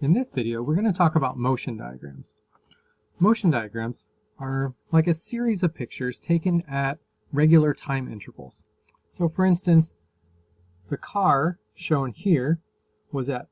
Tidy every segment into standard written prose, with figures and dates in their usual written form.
In this video, we're going to talk about motion diagrams. Motion diagrams are like a series of pictures taken at regular time intervals. So for instance, the car shown here was at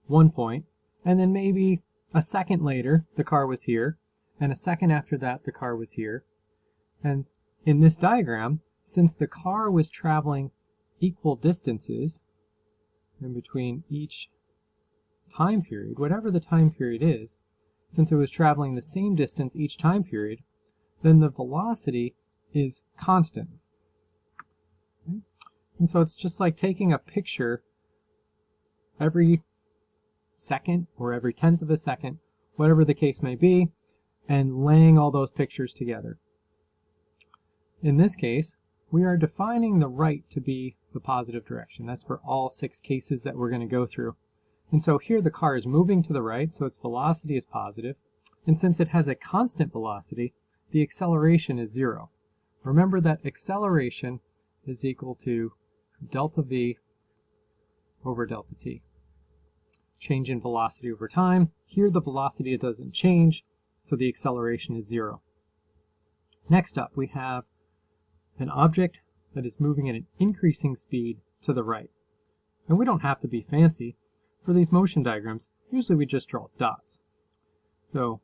one point, and then maybe a second later the car was here, and a second after that the car was here. And in this diagram, since the car was traveling equal distances in between each time period, whatever the time period is, since it was traveling the same distance each time period, then the velocity is constant. Okay? And so it's just like taking a picture every second or every tenth of a second, whatever the case may be, and laying all those pictures together. In this case, we are defining the right to be the positive direction. That's for all 6 cases that we're going to go through. And so here the car is moving to the right, so its velocity is positive. And since it has a constant velocity, the acceleration is 0. Remember that acceleration is equal to delta v over delta t. Change in velocity over time. Here the velocity doesn't change, so the acceleration is 0. Next up, we have an object that is moving at an increasing speed to the right. And we don't have to be fancy. For these motion diagrams, usually we just draw dots. So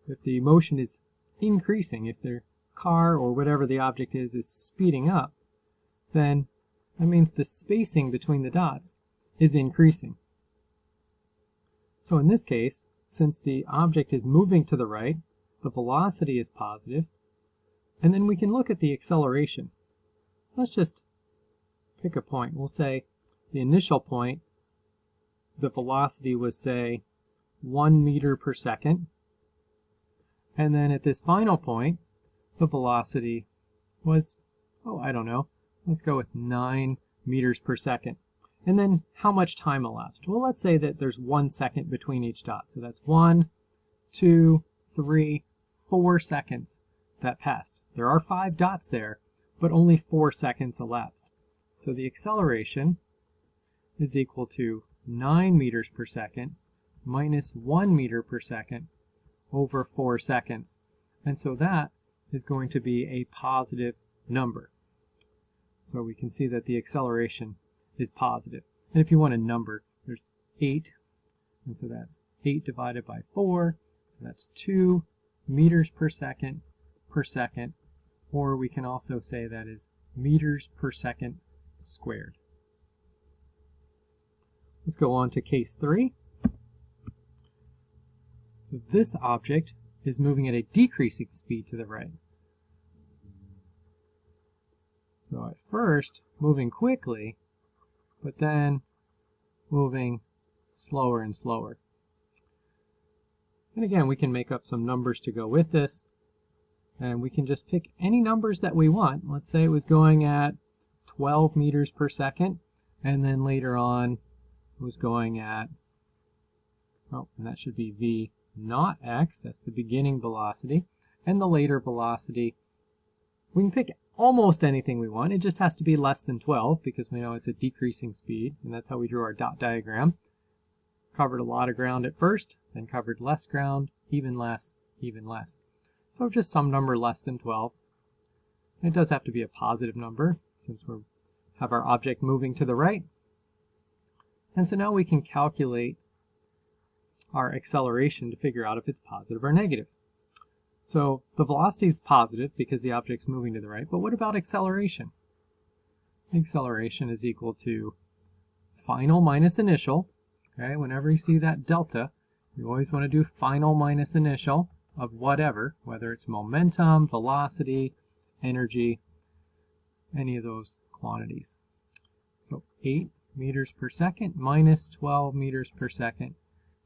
if the motion is increasing, if the car or whatever the object is speeding up, then that means the spacing between the dots is increasing. So in this case, since the object is moving to the right, the velocity is positive, and then we can look at the acceleration. Let's just pick a point. We'll say the initial point, the velocity was, say, 1 meter per second. And then at this final point, the velocity was, I don't know, let's go with 9 meters per second. And then how much time elapsed? Well, let's say that there's 1 second between each dot. So that's 1, 2, 3, 4 seconds that passed. There are 5 dots there, but only 4 seconds elapsed. So the acceleration is equal to 9 meters per second minus 1 meter per second over 4 seconds. And so that is going to be a positive number. So we can see that the acceleration is positive. And if you want a number, there's 8. And so that's 8 divided by 4. So that's 2 meters per second, or we can also say that is meters per second squared. Let's go on to case 3. So this object is moving at a decreasing speed to the right. So at first, moving quickly, but then moving slower and slower. And again, we can make up some numbers to go with this, and we can just pick any numbers that we want. Let's say it was going at 12 meters per second, and then later on was going at, and that should be v naught x, that's the beginning velocity, and the later velocity, we can pick almost anything we want. It just has to be less than 12 because we know it's a decreasing speed, and that's how we drew our dot diagram. Covered a lot of ground at first, then covered less ground, even less, even less. So just some number less than 12. And it does have to be a positive number since we have our object moving to the right. And so now we can calculate our acceleration to figure out if it's positive or negative. So the velocity is positive because the object's moving to the right, but what about acceleration? Acceleration is equal to final minus initial. Okay, whenever you see that delta, you always want to do final minus initial of whatever, whether it's momentum, velocity, energy, any of those quantities. So 8 meters per second minus 12 meters per second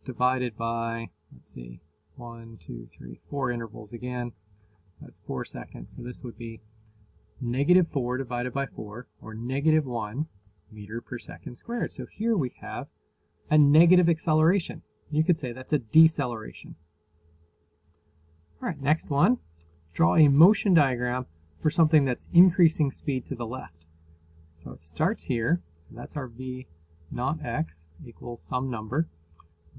divided by, let's see, 1, 2, 3, 4 intervals again. That's 4 seconds. So this would be negative 4 divided by 4, or negative 1 meter per second squared. So here we have a negative acceleration. You could say that's a deceleration. All right, next one. Draw a motion diagram for something that's increasing speed to the left. So it starts here. So that's our v naught x equals some number.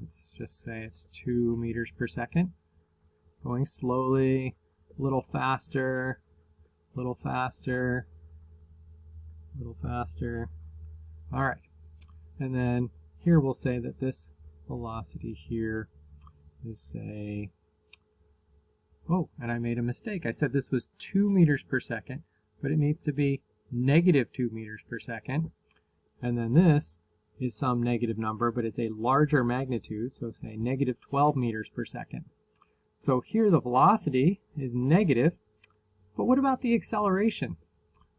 let's just say it's 2 meters per second. Going slowly, a little faster, a little faster, a little faster. All right. And then here we'll say that this velocity here is, say, oh, and I made a mistake. I said this was 2 meters per second, but it needs to be negative 2 meters per second. And then this is some negative number, but it's a larger magnitude, so say negative 12 meters per second. So here the velocity is negative, but what about the acceleration?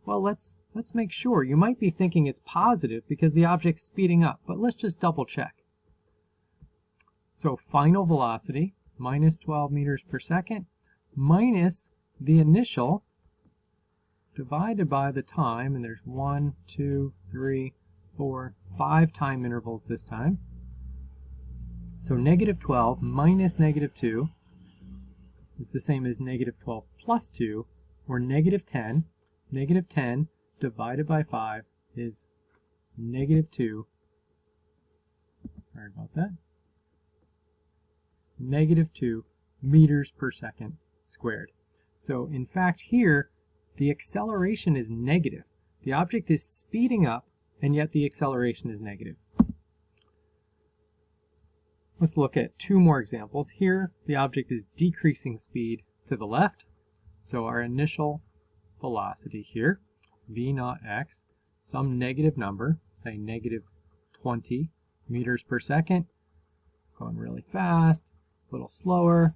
Well, let's make sure. You might be thinking it's positive because the object's speeding up, but let's just double check. So final velocity, minus 12 meters per second, minus the initial, divided by the time, and there's 1, 2, 3, 4, 5 time intervals this time. So negative 12 minus negative 2 is the same as negative 12 plus 2, or negative 10. Negative 10 divided by 5 is negative 2. Sorry about that. Negative 2 meters per second squared. So in fact here, the acceleration is negative. The object is speeding up, and yet the acceleration is negative. Let's look at 2 more examples. Here, the object is decreasing speed to the left. So our initial velocity here, v naught x, some negative number, say negative 20 meters per second, going really fast, a little slower,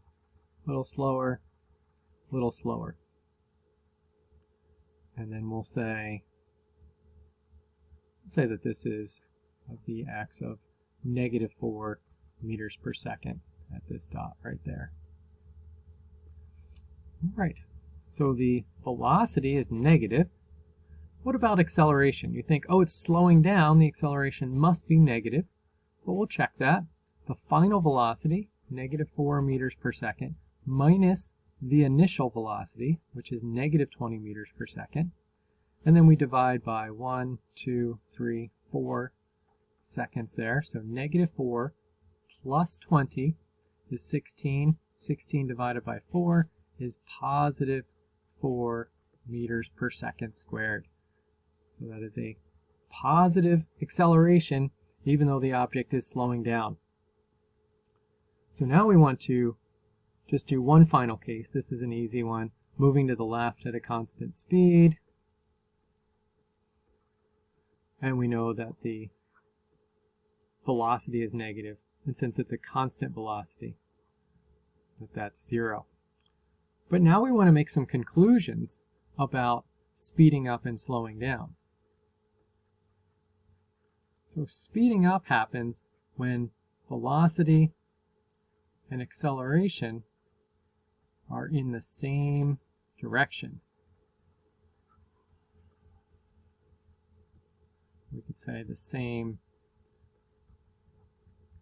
a little slower, a little slower. And then we'll say that this is a vx of negative 4 meters per second at this dot right there. All right, so the velocity is negative. What about acceleration? You think, oh, it's slowing down, the acceleration must be negative. But we'll check that. The final velocity, negative 4 meters per second, minus the initial velocity, which is negative 20 meters per second. And then we divide by 1, 2, 3, 4 seconds there. So negative 4 plus 20 is 16. 16 divided by 4 is positive 4 meters per second squared. So that is a positive acceleration, even though the object is slowing down. So now we want to just do one final case. This is an easy one. Moving to the left at a constant speed. And we know that the velocity is negative. And since it's a constant velocity, that's 0. But now we want to make some conclusions about speeding up and slowing down. So speeding up happens when velocity and acceleration are in the same direction. We could say the same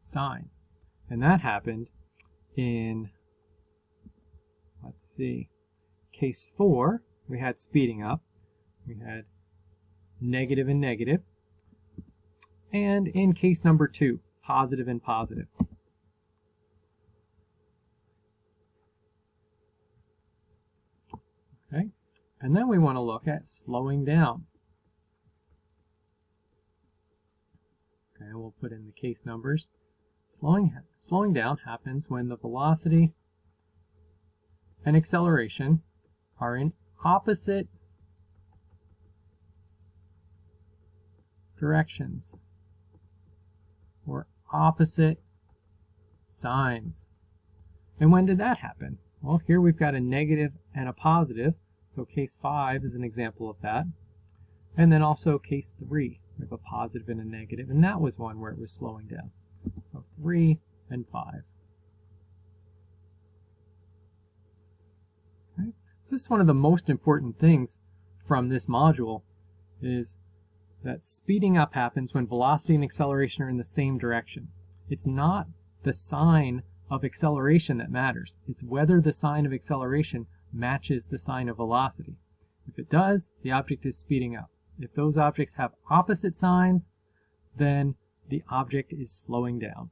sign. And that happened in, let's see, case 4, we had speeding up. We had negative and negative. And in case number 2, positive and positive. Okay, and then we want to look at slowing down. Okay, we'll put in the case numbers. Slowing down happens when the velocity and acceleration are in opposite directions or opposite signs. And when did that happen? Well, here we've got a negative and a positive, so case 5 is an example of that. And then also case 3, we have a positive and a negative, and that was one where it was slowing down. So 3 and 5. Okay. So this is one of the most important things from this module, is that speeding up happens when velocity and acceleration are in the same direction. It's not the sign of acceleration that matters. It's whether the sign of acceleration matches the sign of velocity. If it does, the object is speeding up. If those objects have opposite signs, then the object is slowing down.